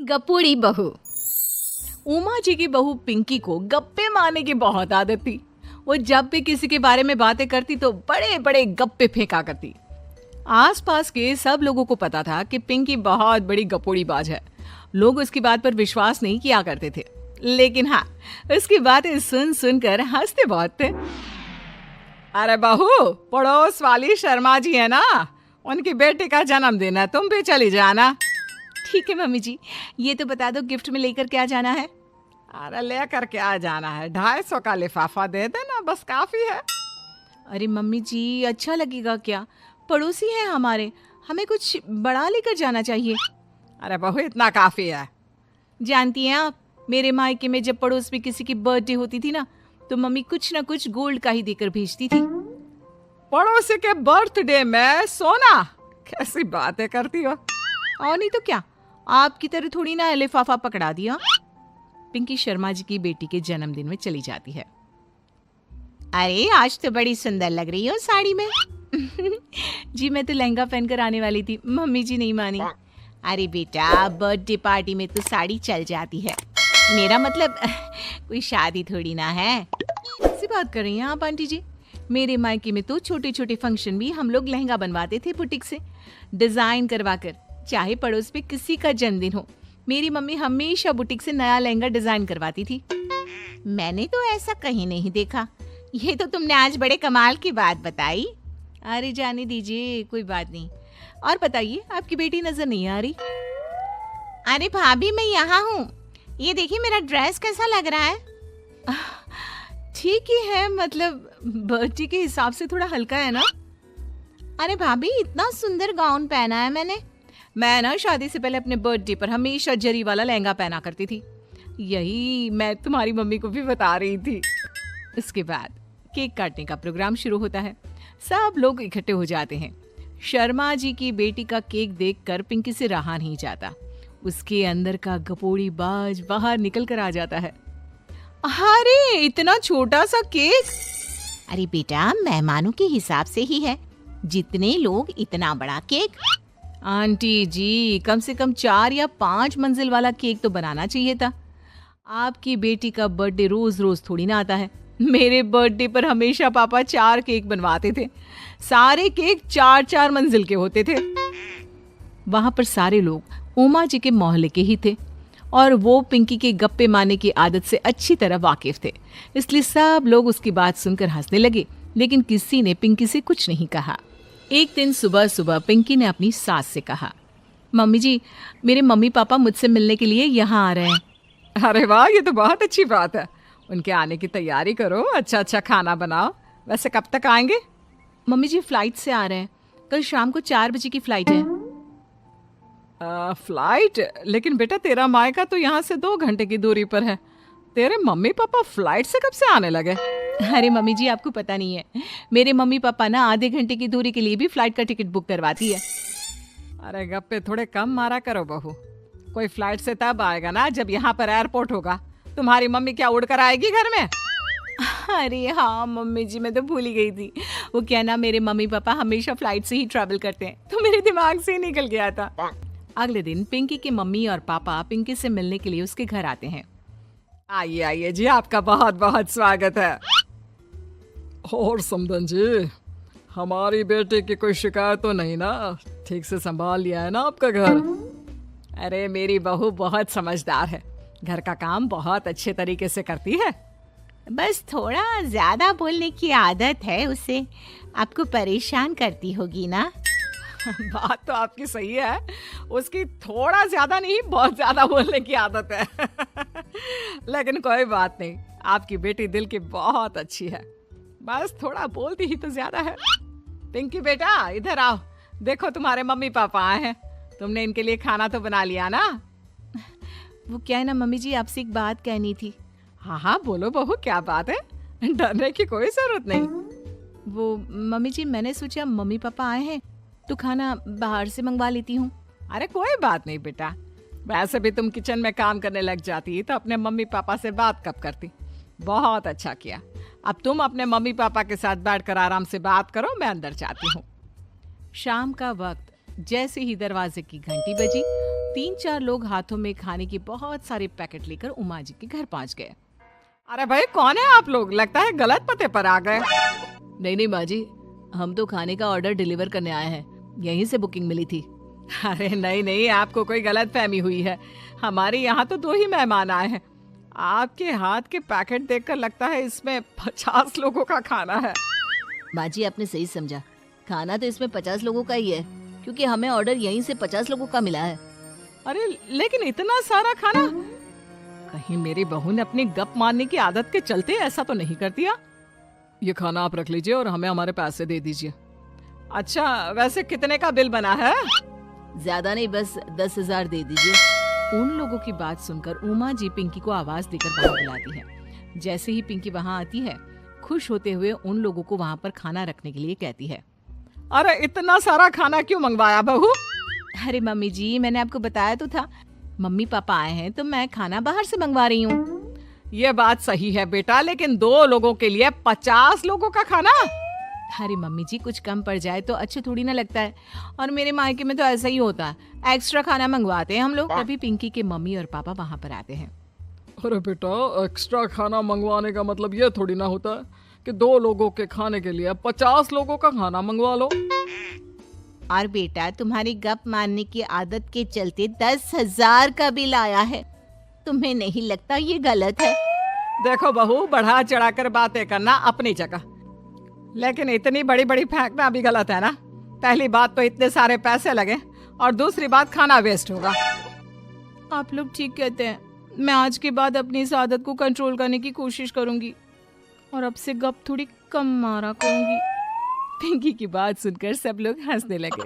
गपुड़ी बहू। उमा जी की बहू पिंकी को गप्पे मारने की बहुत आदत थी। वो जब भी किसी के बारे में बातें करती तो बड़े बड़े गप्पे फेंका करती। आसपास के सब लोगों को पता था कि पिंकी बहुत बड़ी गपोड़ी बाज है। लोग उसकी बात पर विश्वास नहीं किया करते थे, लेकिन हाँ, उसकी बातें सुन सुनकर हंसते बहुत थे। अरे बहू, पड़ोस वाली शर्मा जी है ना, उनकी बेटी का जन्मदिन है, तुम भी चली जाना। ठीक है मम्मी जी, ये तो बता दो गिफ्ट में लेकर क्या जाना है। अरे लेकर क्या जाना है, 250 का लिफाफा दे देना, बस काफी है। अरे मम्मी जी, अच्छा लगेगा क्या? पड़ोसी है हमारे, हमें कुछ बड़ा लेकर जाना चाहिए। अरे बहू, इतना काफी है। जानती हैं आप, मेरे मायके में जब पड़ोस में किसी की बर्थडे होती थी ना, तो मम्मी कुछ ना कुछ गोल्ड का ही देकर भेजती थी। पड़ोसी के बर्थडे में सोना? कैसी बातें करती हो। और नहीं तो क्या, आपकी तरह थोड़ी ना लिफाफा पकड़ा दिया। पिंकी शर्मा जी की बेटी के जन्मदिन में चली जाती है। अरे आज तो बड़ी सुंदर लग रही हो साड़ी में। जी मैं तो लहंगा पहनकर आने वाली थी, मम्मी जी नहीं मानी। अरे बेटा, बर्थडे पार्टी में तो साड़ी चल जाती है, मेरा मतलब कोई शादी थोड़ी ना है। ऐसी बात कर रही हैं आप आंटी जी? मेरे मायके में तो छोटे छोटे फंक्शन भी हम लोग लहंगा बनवाते थे बुटीक से, डिजाइन करवाकर। चाहे पड़ोस में किसी का जन्मदिन हो, मेरी मम्मी हमेशा बुटीक से नया लहंगा डिजाइन करवाती थी। मैंने तो ऐसा कहीं नहीं देखा, ये तो तुमने आज बड़े कमाल की बात बताई। अरे जाने दीजिए, कोई बात नहीं। और बताइए, आपकी बेटी नजर नहीं आ रही? अरे भाभी, मैं यहाँ हूँ, ये देखिए मेरा ड्रेस कैसा लग रहा है। ठीक ही है, मतलब बर्थडे के हिसाब से थोड़ा हल्का है ना। अरे भाभी, इतना सुंदर गाउन पहना है मैंने। मैं ना शादी से पहले अपने बर्थडे पर हमेशा जरी वाला लहंगा पहना करती थी, यही मैं तुम्हारी मम्मी को भी बता रही थी। इसके बाद केक काटने का प्रोग्राम शुरू होता है। सब लोग इकट्ठे हो जाते हैं। शर्मा जी की बेटी का केक देखकर पिंकी से रहा नहीं जाता। उसके अंदर का गपोड़ी बाज बाहर निकल कर आ जाता है। अरे इतना छोटा सा केक! अरे बेटा, मेहमानों के हिसाब से ही है, जितने लोग इतना बड़ा केक। आंटी जी, कम से कम 4 या 5 मंजिल वाला केक तो बनाना चाहिए था। आपकी बेटी का बर्थडे रोज रोज थोड़ी ना आता है। मेरे बर्थडे पर हमेशा पापा 4 केक बनवाते थे, सारे केक 4-4 मंजिल के होते थे। वहां पर सारे लोग उमा जी के मोहल्ले के ही थे और वो पिंकी के गप्पे मारने की आदत से अच्छी तरह वाकिफ थे, इसलिए सब लोग उसकी बात सुनकर हंसने लगे, लेकिन किसी ने पिंकी से कुछ नहीं कहा। एक दिन सुबह सुबह पिंकी ने अपनी सास से कहा, मम्मी जी, मेरे मम्मी पापा मुझसे मिलने के लिए यहाँ आ रहे हैं। अरे वाह, ये तो बहुत अच्छी बात है, उनके आने की तैयारी करो, अच्छा अच्छा खाना बनाओ। वैसे कब तक आएंगे? मम्मी जी फ्लाइट से आ रहे हैं, कल शाम को 4 बजे की फ्लाइट है। फ्लाइट? लेकिन बेटा, तेरा मायका तो यहाँ से 2 घंटे की दूरी पर है, तेरे मम्मी पापा फ्लाइट से कब से आने लगे? अरे मम्मी जी, आपको पता नहीं है, मेरे मम्मी पापा ना आधे घंटे की दूरी के लिए भी फ्लाइट का टिकट बुक करवाती है। अरे गप्पे थोड़े कम मारा करो बहू, कोई फ्लाइट से तब आएगा ना जब यहाँ पर एयरपोर्ट होगा। तुम्हारी मम्मी क्या उड़कर आएगी घर में? अरे हाँ मम्मी जी, मैं तो भूल ही गई थी। वो क्या ना, मेरे मम्मी पापा हमेशा फ्लाइट से ही ट्रैवल करते हैं, तो मेरे दिमाग से ही निकल गया था। अगले दिन पिंकी के मम्मी और पापा पिंकी से मिलने के लिए उसके घर आते हैं। आइए आइए जी, आपका बहुत बहुत स्वागत है। और समदन जी, हमारी बेटे की कोई शिकायत तो नहीं ना? ठीक से संभाल लिया है ना आपका घर? अरे मेरी बहू बहुत समझदार है, घर का काम बहुत अच्छे तरीके से करती है, बस थोड़ा ज्यादा बोलने की आदत है उसे, आपको परेशान करती होगी ना। बात तो आपकी सही है, उसकी थोड़ा ज्यादा नहीं बहुत ज्यादा बोलने की आदत है। लेकिन कोई बात नहीं, आपकी बेटी दिल की बहुत अच्छी है, बस थोड़ा बोलती ही तो ज्यादा है। पिंकी बेटा, इधर आओ, देखो तुम्हारे मम्मी पापा आए हैं, तुमने इनके लिए खाना तो बना लिया ना? वो क्या है ना मम्मी जी, आपसे एक बात कहनी थी। हाँ हाँ बोलो बहू, क्या बात है, डरने की कोई जरूरत नहीं। वो मम्मी जी, मैंने सोचा मम्मी पापा आए हैं तो खाना बाहर से मंगवा लेती हूँ। अरे कोई बात नहीं बेटा, वैसे भी तुम किचन में काम करने लग जाती तो अपने मम्मी पापा से बात कब करती। बहुत अच्छा किया, अब तुम अपने मम्मी पापा के साथ बैठकर आराम से बात करो, मैं अंदर जाती हूँ। शाम का वक्त जैसे ही दरवाजे की घंटी बजी 3-4 लोग हाथों में खाने की बहुत सारे पैकेट लेकर उमा जी के घर पहुंच गए। अरे भाई, कौन है आप लोग? लगता है गलत पते पर आ गए। नहीं नहीं माँ जी, हम तो खाने का ऑर्डर डिलीवर करने आए हैं, यहीं से बुकिंग मिली थी। अरे नहीं नहीं, आपको कोई गलत फहमी हुई है। हमारे यहाँ तो 2 ही मेहमान आए हैं। आपके हाथ के पैकेट देखकर लगता है इसमें 50 लोगों का खाना है। माँ जी, आपने सही समझा, खाना तो इसमें 50 लोगों का ही है, क्योंकि हमें ऑर्डर यहीं से 50 लोगों का मिला है। अरे लेकिन इतना सारा खाना, कहीं मेरी बहू ने अपनी गप मारने की आदत के चलते ऐसा तो नहीं कर दिया? ये खाना आप रख लीजिए और हमें हमारे पैसे दे दीजिए। अच्छा, वैसे कितने का बिल बना है? ज्यादा नहीं, बस 10,000 दे दीजिए। उन लोगों की बात सुनकर उमा जी पिंकी को आवाज देकर बाहर बुलाती है। जैसे ही पिंकी वहाँ आती है, खुश होते हुए उन लोगों को वहाँ पर खाना रखने के लिए कहती है। अरे इतना सारा खाना क्यों मंगवाया बहू? अरे मम्मी जी, मैंने आपको बताया तो था, मम्मी पापा आए हैं तो मैं खाना बाहर से मंगवा रही हूँ। ये बात सही है बेटा, लेकिन 2 लोगों के लिए 50 लोगों का खाना? अरे मम्मी जी, कुछ कम पड़ जाए तो अच्छे थोड़ी ना लगता है, और मेरे मायके में तो ऐसा ही होता है, एक्स्ट्रा खाना मंगवाते हैं हम लोग। तभी पिंकी के मम्मी और पापा वहाँ पर आते हैं। अरे बेटा, एक्स्ट्रा खाना मंगवाने का मतलब ये थोड़ी ना होता है कि 2 लोगों के खाने के लिए 50 लोगों का खाना मंगवा लो। और बेटा, तुम्हारी गप मारने की आदत के चलते 10,000 का बिल आया है, तुम्हें नहीं लगता ये गलत है? देखो बहू, बढ़ा चढ़ाकर बातें करना अपनी जगह, लेकिन इतनी बड़ी बड़ी फेंकना भी गलत है ना। पहली बात तो इतने सारे पैसे लगे, और दूसरी बात खाना वेस्ट होगा। आप लोग ठीक कहते हैं, मैं आज के बाद अपनी इस आदत को कंट्रोल करने की कोशिश करूंगी और अब से गप थोड़ी कम मारा करूंगी। पिंकी की बात सुनकर सब लोग हंसने लगे।